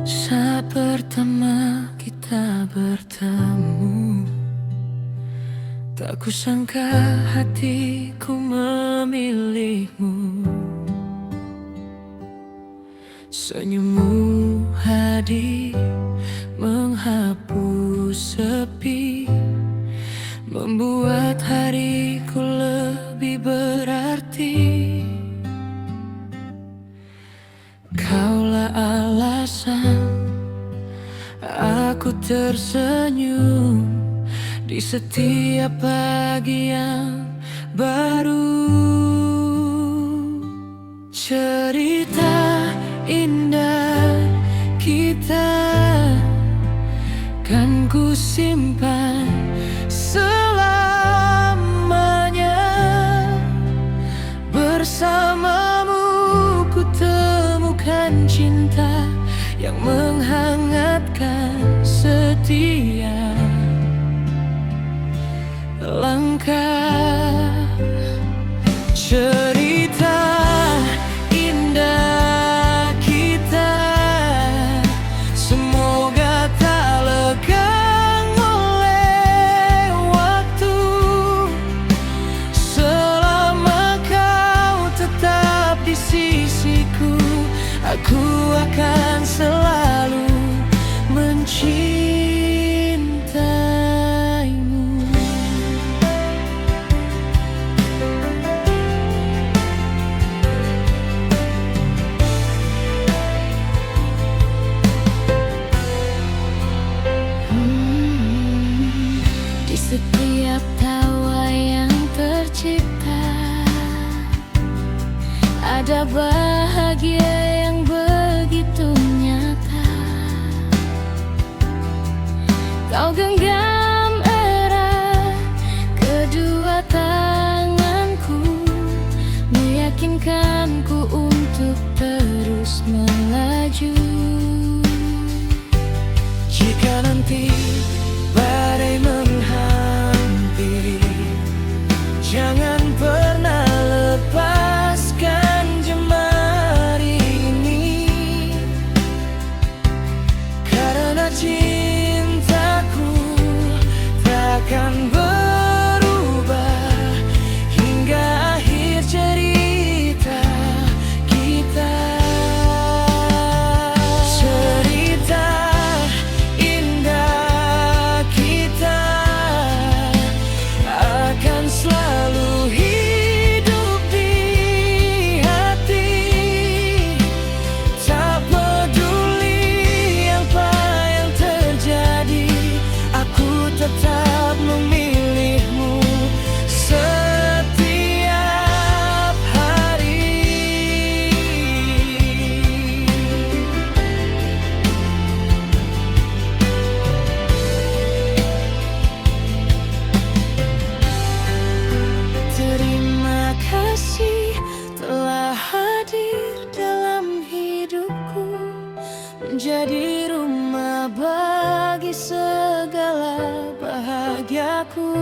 Saat pertama kita bertemu, tak kusangka hatiku memilihmu. Senyummu hadir menghapus sepi, membuat hariku lebih berarti. Kaulah alasan aku tersenyum di setiap pagi yang baru. Cerita indah kita kan ku simpan selamanya. Bersamamu ku temukan cinta yang menghangatkan setiap langkah. Cerita indah kita semoga tak lekang oleh waktu, selama kau tetap di sisiku. Aku akan selalu mencintaimu. Di setiap tawa yang tercipta ada bahagia yang begitu nyata. Kau genggam erat kedua tanganku, meyakinkanku untuk terus melaju. Jika nanti badai menghampiri, jangan pernah lepaskan jemari ini, karena cintaku takkan berubah hingga akhir cerita kita. Cerita indah kita akan selalu hidup di hati. Tak peduli apa yang terjadi, aku tetap memilihmu setiap hari. Terima kasih telah hadir dalam hidupku, menjadi rumah bagi segala bahagiaku.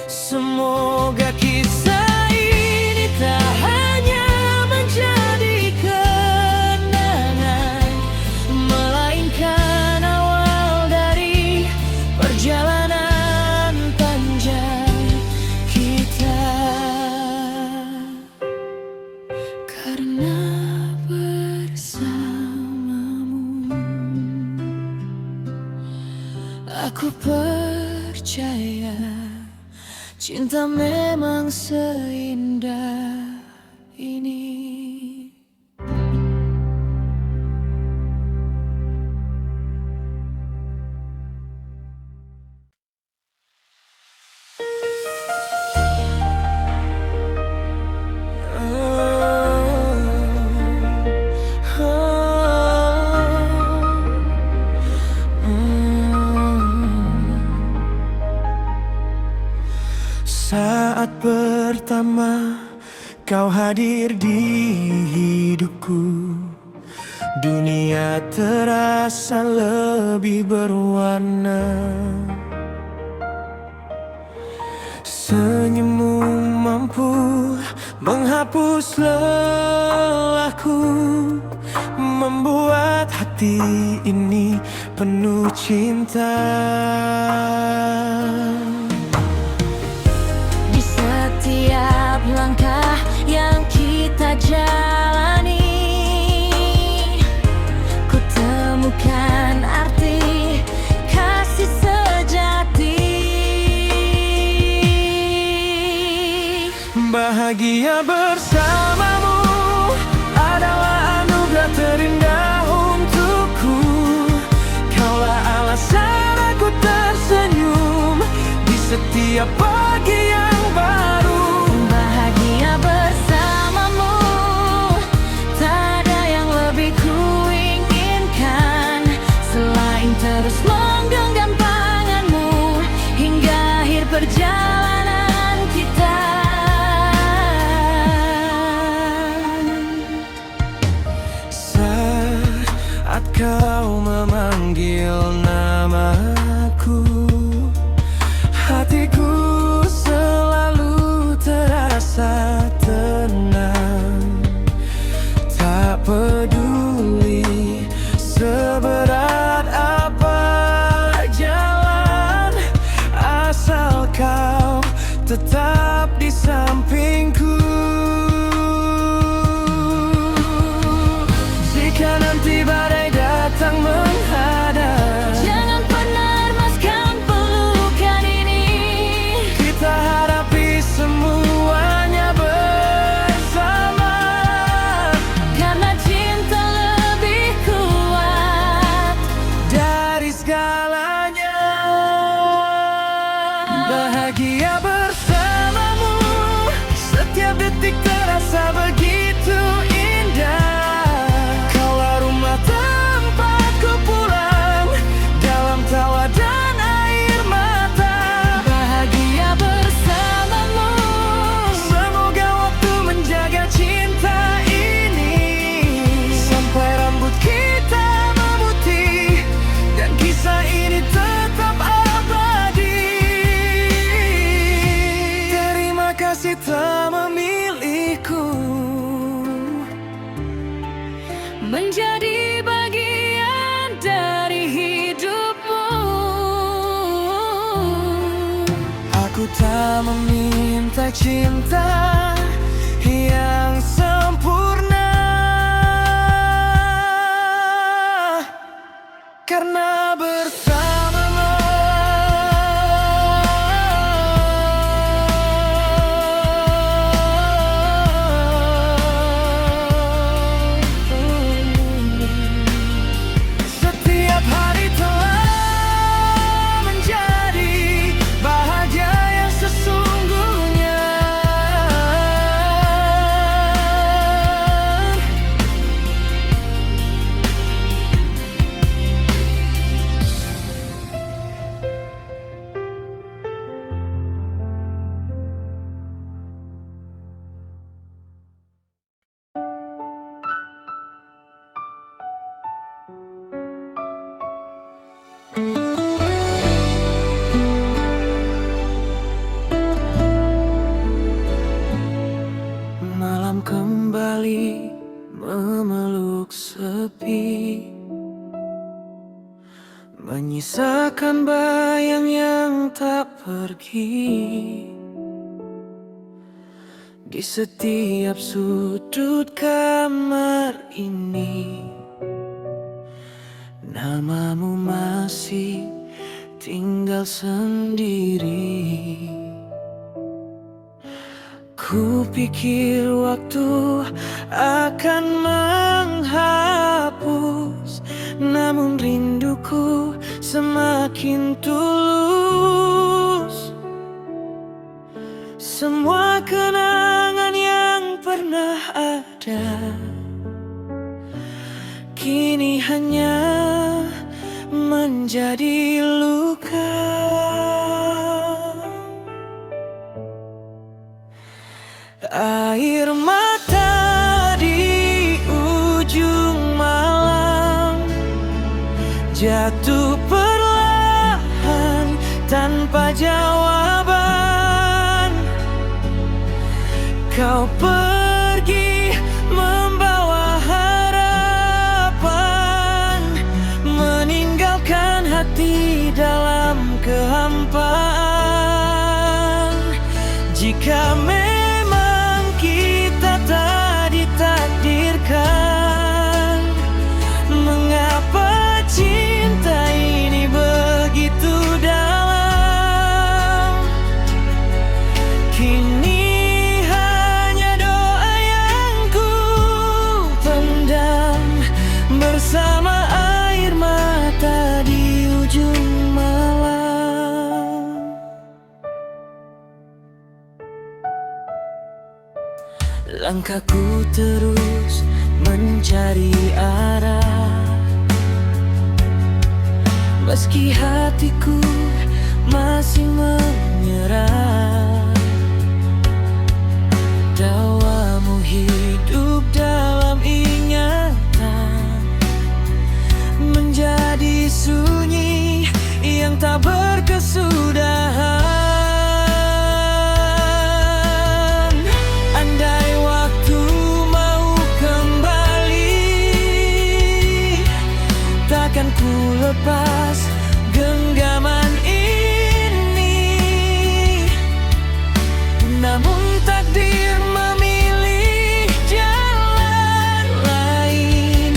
Semoga kisah ini tak hanya menjadi kenangan, melainkan awal dari perjalanan panjang kita. Karena bersamamu aku percaya cinta memang seindah ini. Saat pertama kau hadir di hidupku, dunia terasa lebih berwarna. Senyummu mampu menghapus lelahku, membuat hati ini penuh cinta. Di setiap langkah yang kita jalani, ku temukan arti kasih sejati. Bahagia bersamamu adalah anugerah terindah untukku. Kaulah alasan aku tersenyum di setiap pagi yang baru. Bahagia bersamamu, tak ada yang lebih ku inginkan selain terus menggenggam tanganmu hingga akhir perjalanan kita. Saat kau memanggil namaku, hatiku selalu terasa tenang. Tak peduli seberat apa jalan, asal kau tetap di sampingku. Jika nanti badai datang menghadap, Jangan pernah lemaskan pelukan ini. kita hadapi semuanya bersama. Karena cinta lebih kuat Dari segalanya, bahagia bersamamu, setiap detik terasa begitu indah. Kaulah rumah tempatku pulang, dalam tawa dan air mata. Bahagia bersamamu, Semoga waktu menjaga cinta ini sampai rambut kita memutih dan kisah ini tetap abadi. Terima kasih telah memilihku menjadi bagian dari hidupmu. Aku tak meminta cinta yang sempurna, karena bersamamu setiap hari telah menjadi bahagia yang sesungguhnya. Malam kembali memeluk sepi, menyisakan bayang yang tak pergi. Di setiap sudut kamar ini, namamu masih tinggal sendiri. Ku pikir waktu akan menghapus, namun rinduku semakin tulus. Semua kenangan yang pernah ada kini hanya menjadi luka. Air mata di ujung malam jatuh perlahan tanpa jawaban. Kau pergi membawa harapan Langkahku terus mencari arah, meski hatiku masih menyerah. Tawamu hidup dalam ingatan, menjadi sunyi yang tak berkesudahan. Andai waktu mau kembali, takkan ku lepas genggaman ini. Namun takdir memilih jalan lain,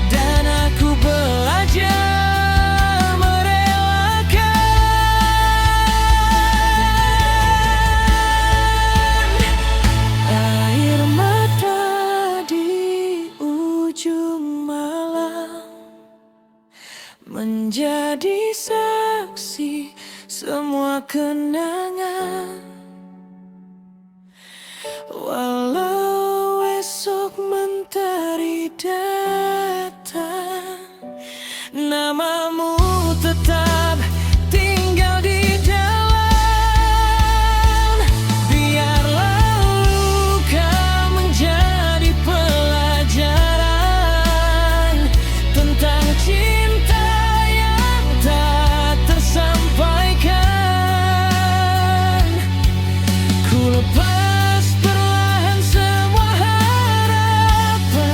dan aku belajar merelakan. Air mata di ujung malam menjadi saksi semua kenangan. Walau esok mentari datang, namamu tetap tinggal di dalam. Biarlah luka menjadi pelajaran tentang cinta yang tak tersampaikan. Ku lepas perlahan semua harapan,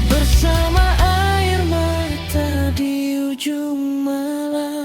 bersama air mata di ujung malam.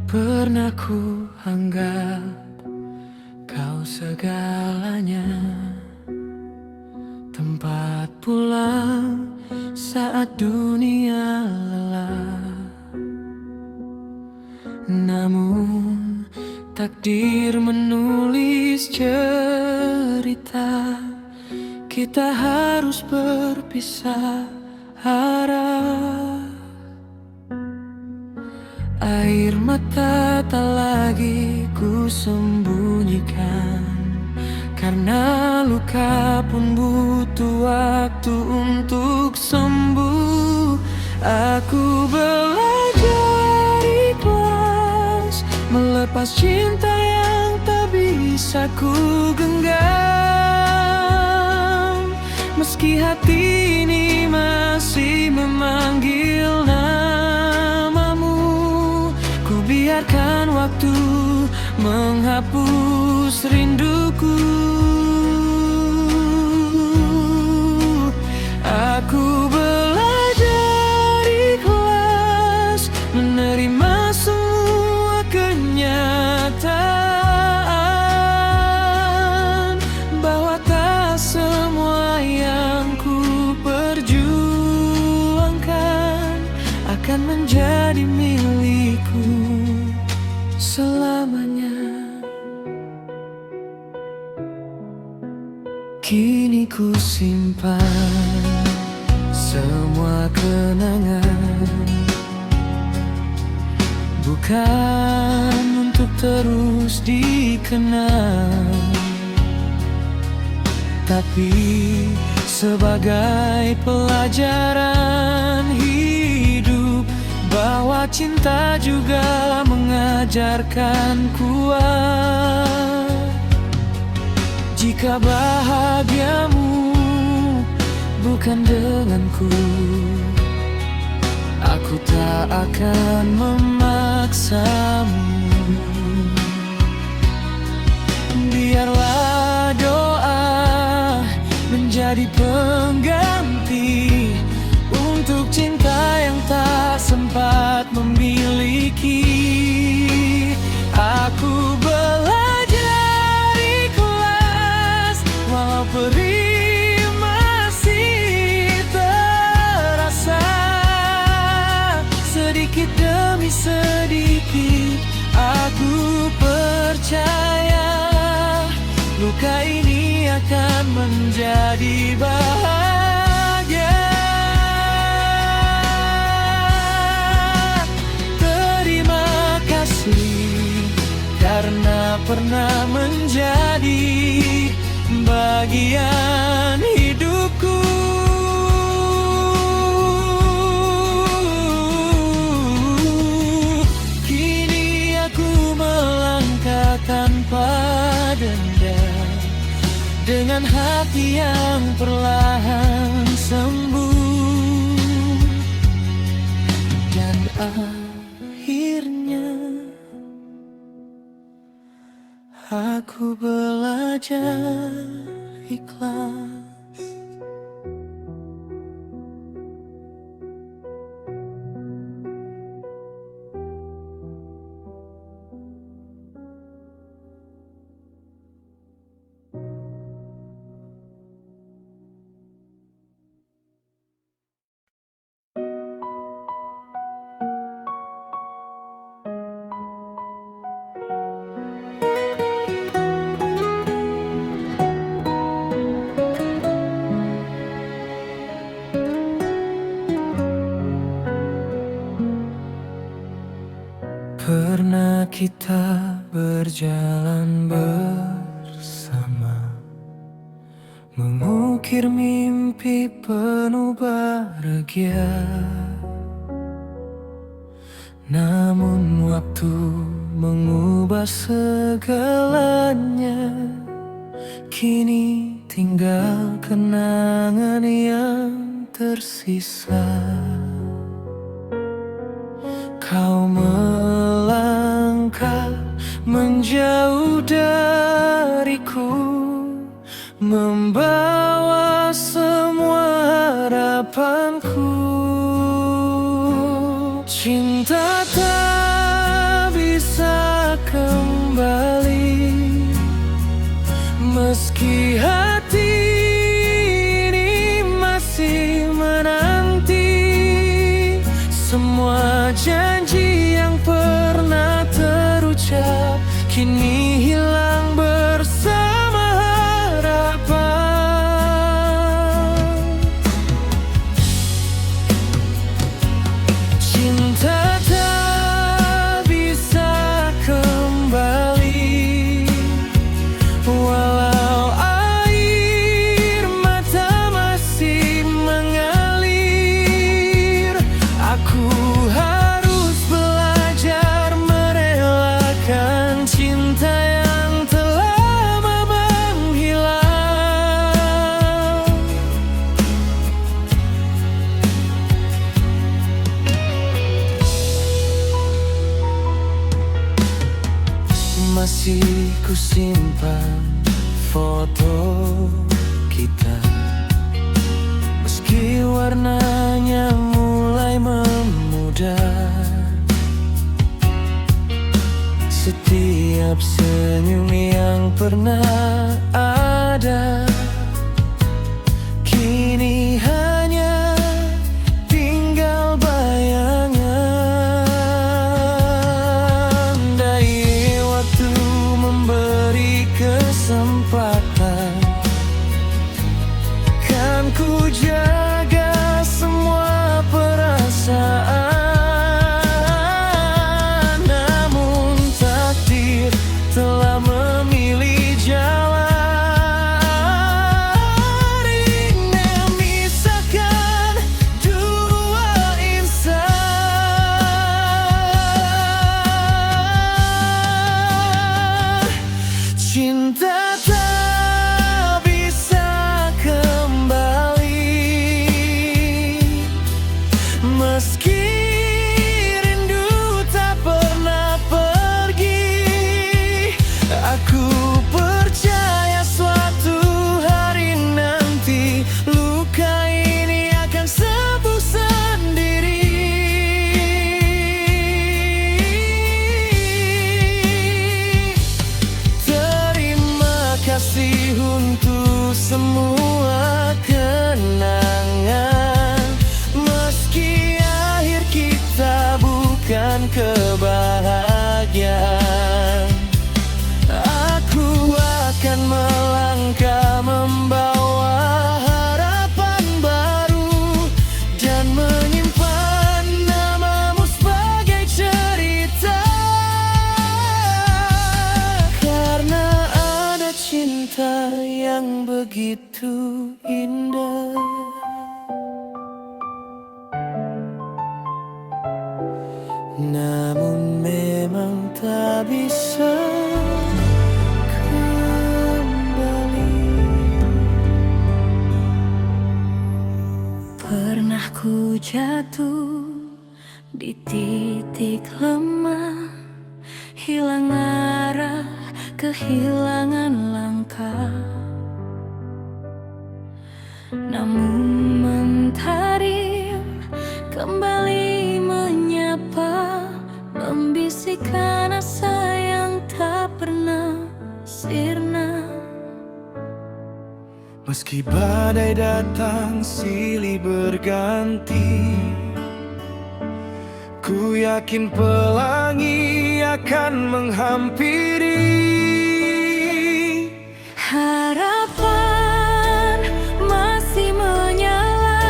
Pernah ku anggap kau segalanya, tempat pulang saat dunia lelah. Namun takdir menulis cerita, kita harus berpisah arah. Air mata tak lagi ku sembunyikan, karena luka pun butuh waktu untuk sembuh. Aku belajar ikhlas, melepas cinta yang tak bisa ku genggam. Meski hati ini masih memanggil namamu, ku biarkan waktu menghapus rinduku. Aku belajar ikhlas, menerima semua kenyataan, bahwa tak semua yang ku perjuangkan akan menjadi milikku selamanya. Kini ku simpan semua kenangan, bukan untuk terus dikenang, tapi sebagai pelajaran hidup, bahwa cinta juga mengajarkan kuat. Jika bahagiamu bukan denganku, aku tak akan memaksamu. Biarlah doa menjadi pengganti untuk cinta yang tak sempat memiliki. Aku belajar ikhlas, walau perih masih terasa. akan menjadi bahagia. Terima kasih karena pernah menjadi bagian hidupku. Kini aku melangkah tanpa dendam, dengan hati yang perlahan sembuh. Dan akhirnya aku belajar ikhlas. Pernah kita berjalan bersama, mengukir mimpi penuh bahagia. Namun waktu mengubah segalanya, kini tinggal kenangan yang tersisa. Kau melangkah menjauh dariku, membawa semua harapanku. Cinta tak bisa kembali, meski hati ini masih menanti. Semua janji yang pernah terucap kini hilang bersama harapan. Cinta tak bisa kembali, walau air mata masih mengalir. Aku harus belajar merelakan cinta yang telah menghilang. Masih kusimpan foto kita, meski warnanya mulai memudar. Setiap senyum yang pernah ada, kini hanya tinggal bayangan. Dai waktu memberi kesempatan, kan ku jaga semua perasaan. Namun takdir telah memilih jalan yang memisahkan dua insan. Cinta tak bisa kembali, meski rindu tak pernah pergi. Aku percaya suatu hari nanti luka ini akan sembuh sendiri. Terima kasih untuk semua kenangan, meski akhir kita bukan kebahagiaan. Aku akan melangkah begitu indah. Namun memang tak bisa kembali. Pernah ku jatuh di titik lemah, hilang arah, kehilangan langkah. Namun mentari kembali menyapa, membisikkan asa yang tak pernah sirna. Meski badai datang silih berganti, ku yakin pelangi akan menghampiri. Harapan masih menyala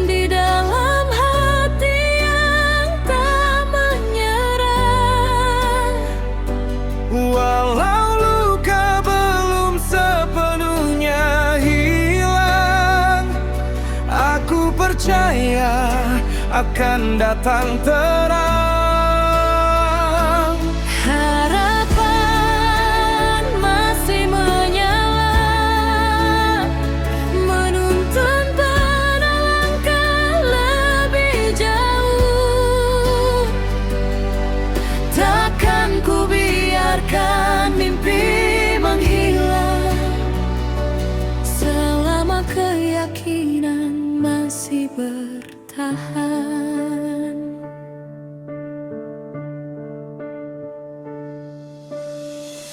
di dalam hati yang tak menyerah. Walau luka belum sepenuhnya hilang, aku percaya akan datang terang. Harapan masih menyala, menuntun pada langkah lebih jauh. Takkan ku biarkan mimpi menghilang, selama keyakinan masih bertahan.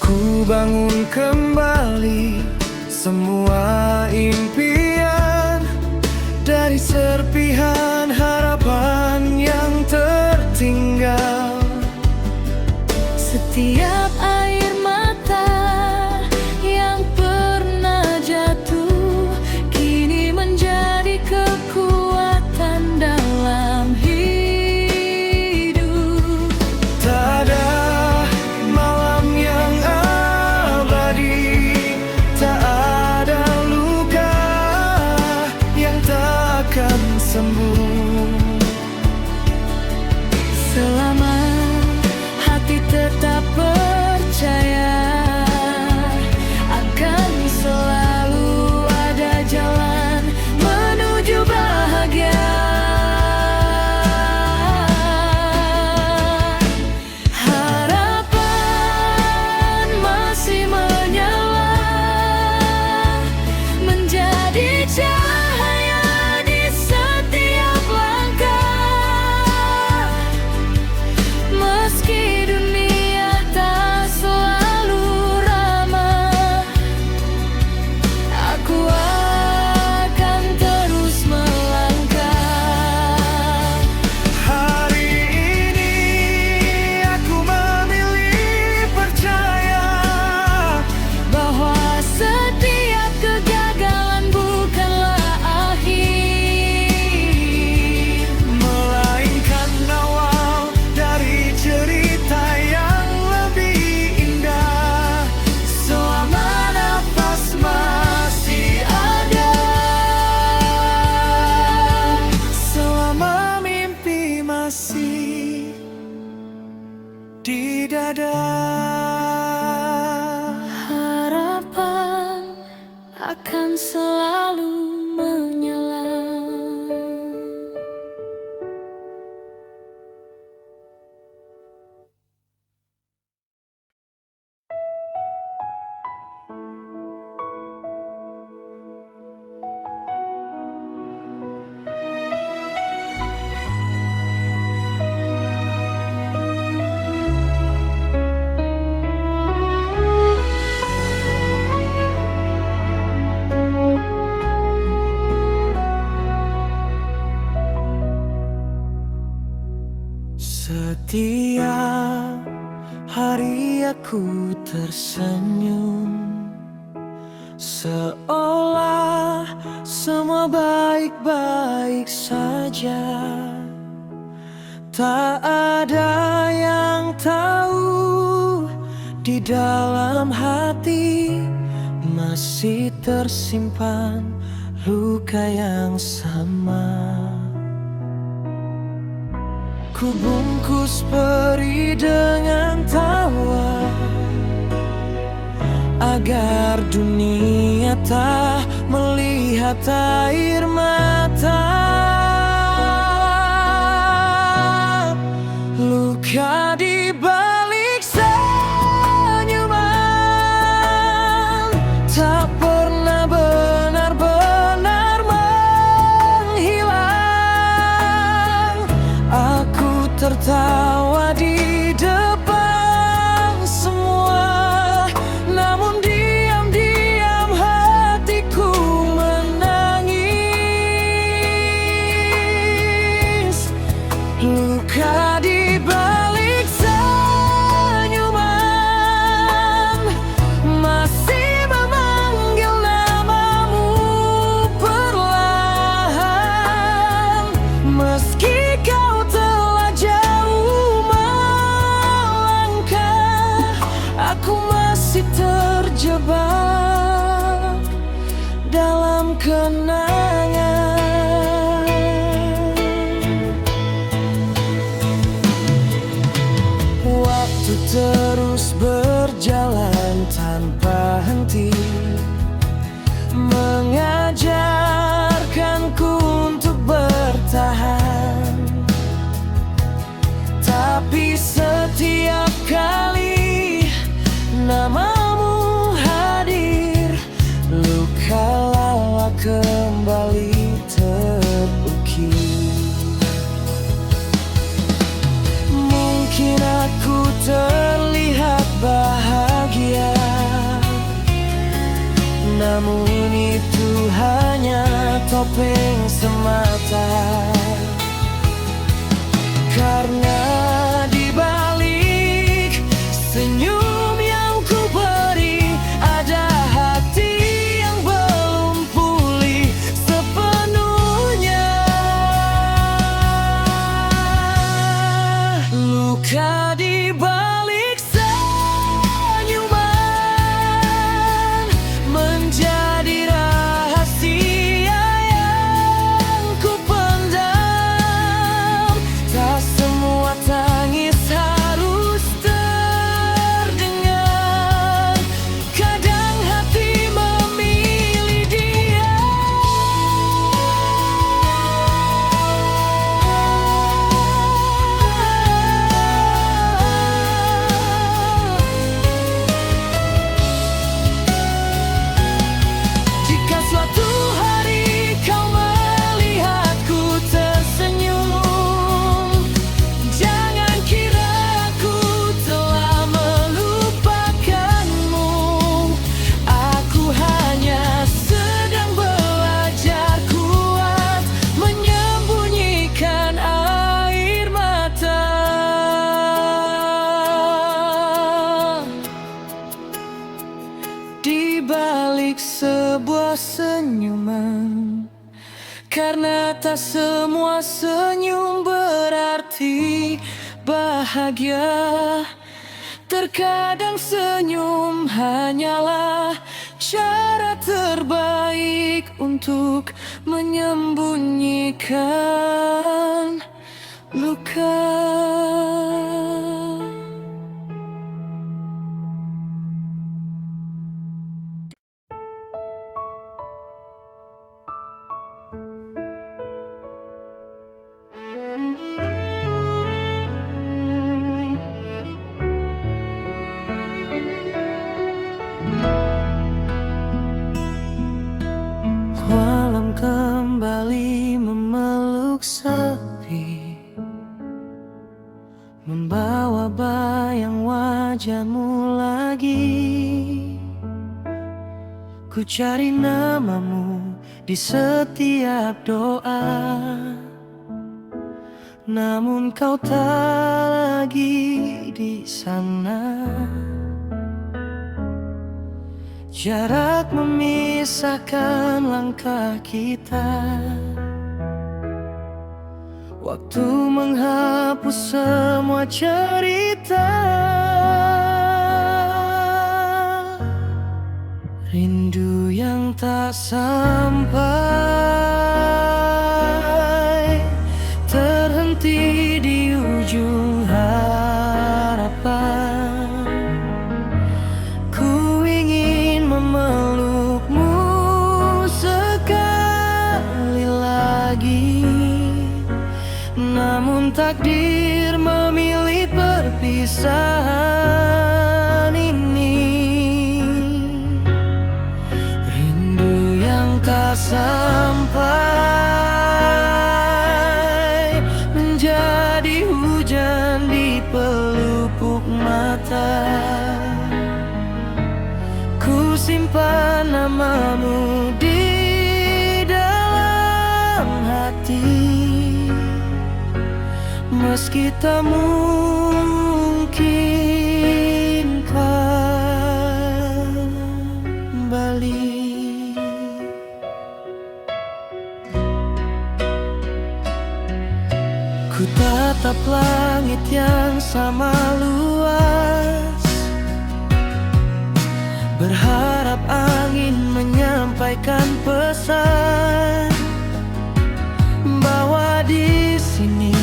Ku bangun kembali semua impian dari serpihan harapan yang tertinggal. Setiap air mata yang pernah jatuh kini menjadi kekuatan dalam hidup. Tak ada malam yang abadi, tak ada luka yang takkan sembuh. Selama hati tetap percaya, akan selalu ada jalan menuju bahagia. Harapan masih menyala, menjadi cahaya di setiap langkah. Meski dunia tak selalu ramah, aku akan terus melangkah. Hari ini aku memilih percaya Bahwa setiap kegagalan bukanlah akhir, melainkan awal dari cerita yang lebih indah. Selama nafas masih ada, selama mimpi masih di dada. harapan akan selalu menyala. Setiap hari aku tersenyum, seolah semua baik-baik saja. Tak ada yang tahu di dalam hati masih tersimpan luka yang sama. Ku bungkus peri dengan tawa agar dunia tak melihat air mata. Luka di balik senyuman tak pernah benar-benar menghilang. Aku tertawa di depan semua, namun diam-diam hatiku menangis. Luka di balik senyuman masih memanggil namamu perlahan. Meski kau telah jauh melangkah, aku masih terjebak dalam kenangan. Waktu terus berjalan tanpa henti, mengajarkanku untuk bertahan. Tapi setiap kali namamu hadir, luka lama kembali terukir. Mungkin aku terlihat bahagia, namun itu hanya topeng semata. Karena di balik senyum yang ku beri, ada hati yang belum pulih sepenuhnya. Luka di balik senyuman menjadi rahasia yang ku pendam. Tak semua tangis harus terdengar. Kadang hati memilih diam. Jika suatu hari kau melihatku tersenyum, jangan kira aku telah melupakanmu. Aku hanya sedang belajar kuat menyembunyikan air mata. Di balik sebuah senyuman, karena tak semua senyum berarti bahagia. Terkadang senyum hanyalah cara terbaik untuk menyembunyikan luka. Malam kembali memeluk sepi, membawa bayang wajahmu lagi. Ku cari namamu di setiap doa, namun kau tak lagi di sana. Jarak memisahkan langkah kita, waktu menghapus semua cerita. Rindu tak sampai, terhenti di ujung harapan. Ku ingin memelukmu sekali lagi, namun takdir memilih perpisahan ini. Rindu yang tak sampai menjadi hujan di pelupuk mata. Ku simpan namamu di dalam hati, meski tak mungkin kembali. Ku tatap langit yang sama luas, berharap angin menyampaikan pesan bahwa di sini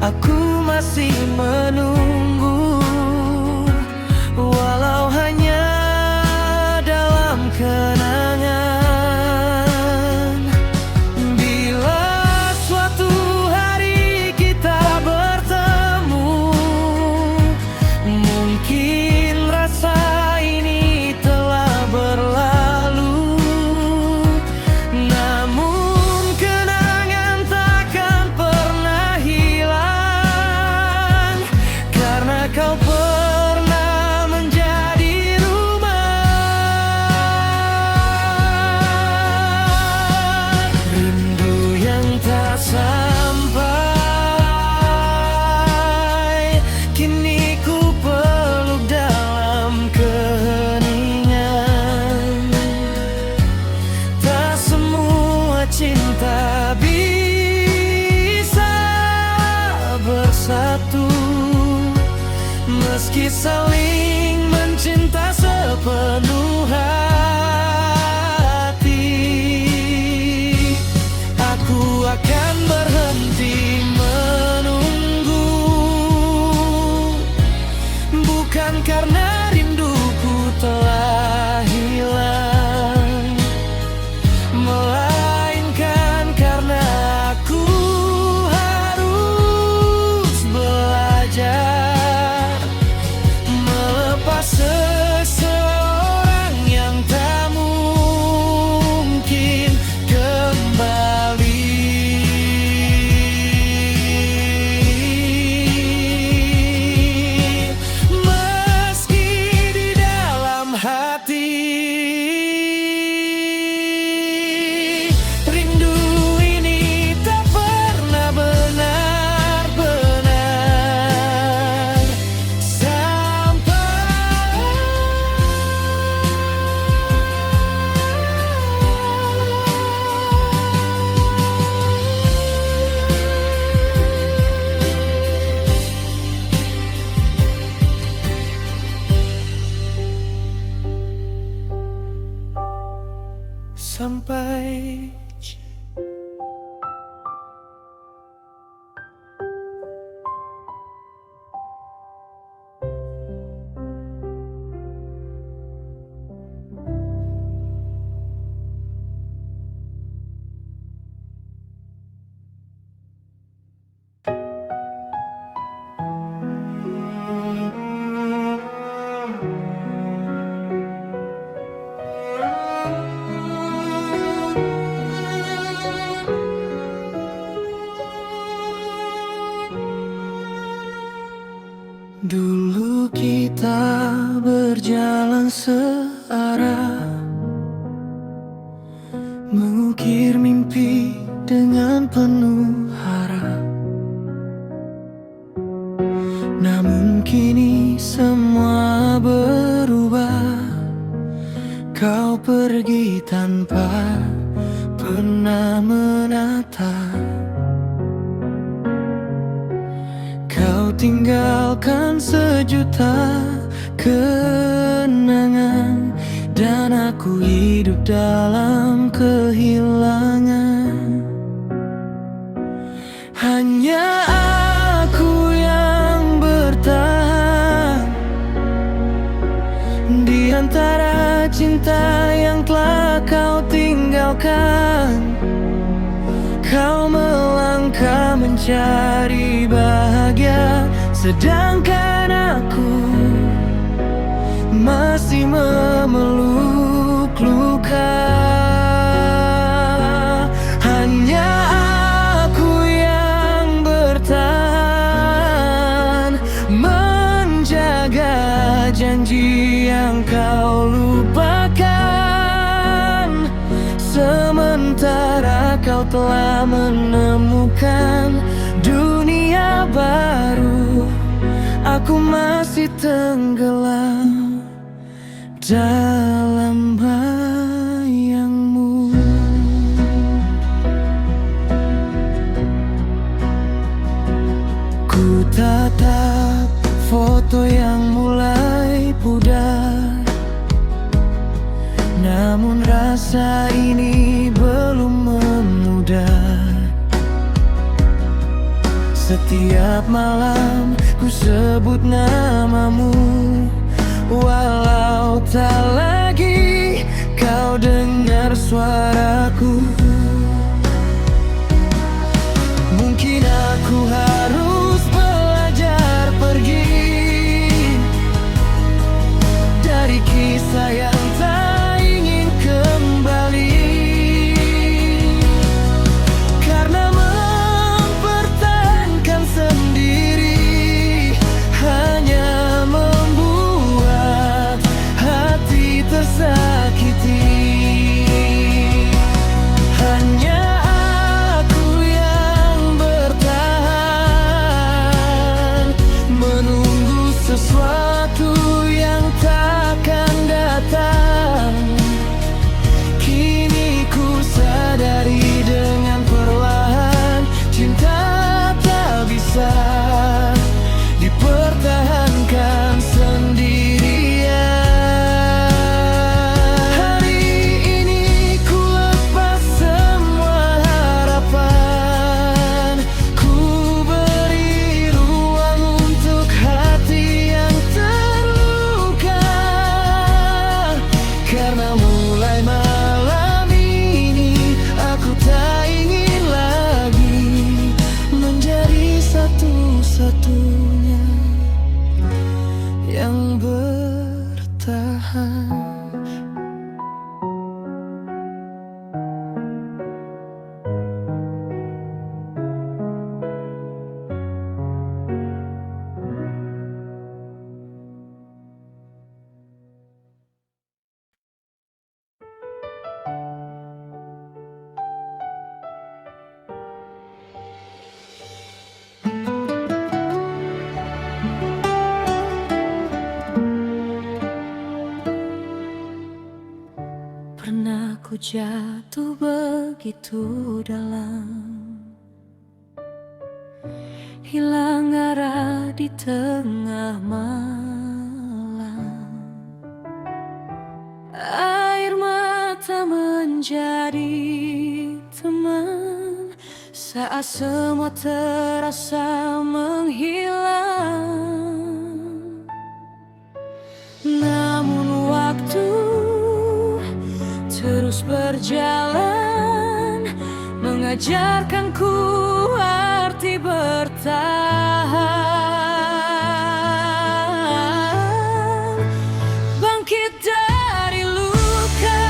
aku masih menunggu, walau hanya dalam kenangan. Bila suatu hari kita bertemu, mungkin rasa ini telah berlalu, namun kenangan takkan pernah hilang, karena kau pernah menjadi rumah. Rindu yang tak sampai, kini ku peluk dalam keheningan. Tak semua cinta bisa bersatu, meski saling mencinta sepenuh hati. Aku akan berhenti menunggu, bukan karena rinduku telah hilang, melainkan karena aku harus belajar melepas seseorang yang tak mungkin kembali. Meski di dalam hati rindu ini tak pernah benar-benar sampai. Dulu kita berjalan searah, mengukir mimpi dengan penuh harap. Namun kini semua berubah, kau pergi tanpa pernah menatap. Kau tinggalkan sejuta kenangan, dan aku Aku hidup dalam kehilangan. Hanya aku yang bertahan di antara cinta yang telah kau tinggalkan. Kau melangkah mencari bahagia, sedangkan aku masih memeluk luka. Hanya aku yang bertahan, menjaga janji yang kau lupakan. Sementara kau telah menemukan dunia baru, aku masih tenggelam dalam bayangmu. Ku tatap foto yang mulai pudar, namun rasa ini belum memudar. Setiap malam ku sebut namamu, walau tak lagi kau dengar suaraku. Mungkin aku harus belajar pergi dari kisah yang tak ingin kembali, karena mempertahankan sendiri hanya membuat hati tersakiti. Hanya aku yang bertahan, menunggu sesuatu yang takkan datang. Kini ku sadari dengan perlahan, cinta tak bisa dipertahankan sendirian. Hari ini ku lepas semua harapan, ku beri ruang untuk hati yang terluka. Karena mulai malam ini aku tak ingin lagi menjadi satu-satunya yang bertahan. Pernah ku jatuh begitu dalam, hilang arah di tengah malam. Air mata menjadi teman saat semua terasa menghilang. Namun waktu terus berjalan, mengajarkanku arti bertahan. Bangkit dari luka,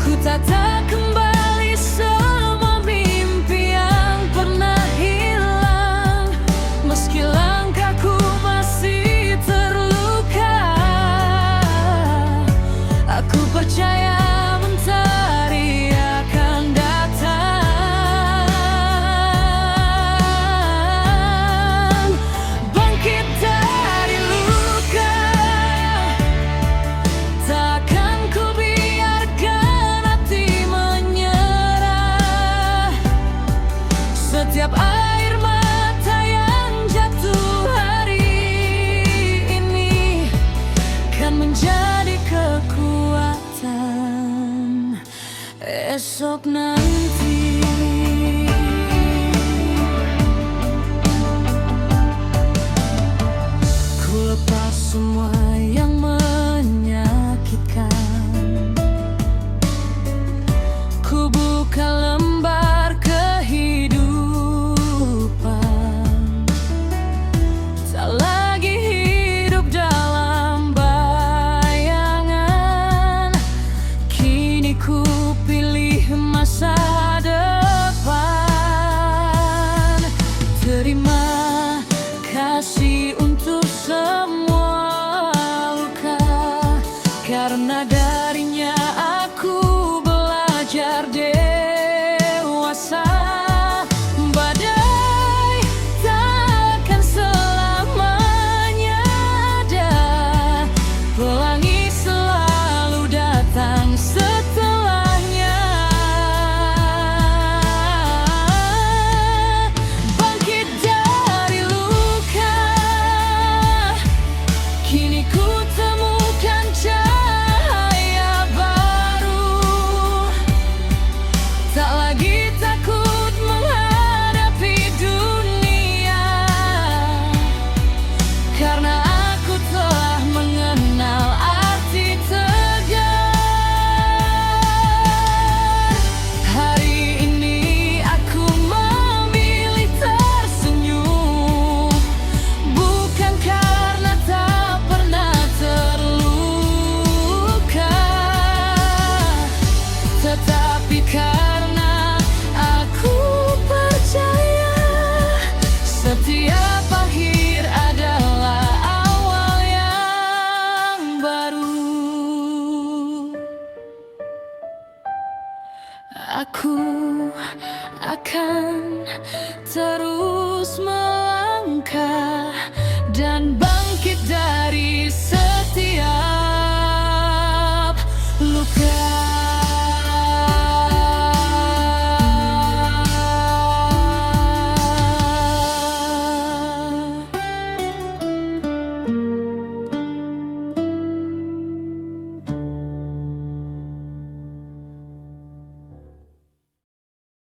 ku tata kembali semua mimpi yang pernah hilang. Meski langkahku masih terluka, aku percaya mentari akan datang. semua yang menyakitkan. Ku buka lembar kehidupan, tak lagi hidup dalam bayangan. Kini ku pilih masa depan. Terima kasih untuk semua luka, karena darinya aku belajar dewasa. Badai takkan selamanya ada, pelangi selalu datang setelahnya. Bangkit dari luka, kini ku temukan cahaya baru. Tak lagi takut menghadapi dunia, karena aku telah mengenal arti tegar. Hari ini aku memilih tersenyum, bukan karena tak pernah terluka, tetapi karena aku percaya setiap akhir adalah awal yang baru. Aku akan terus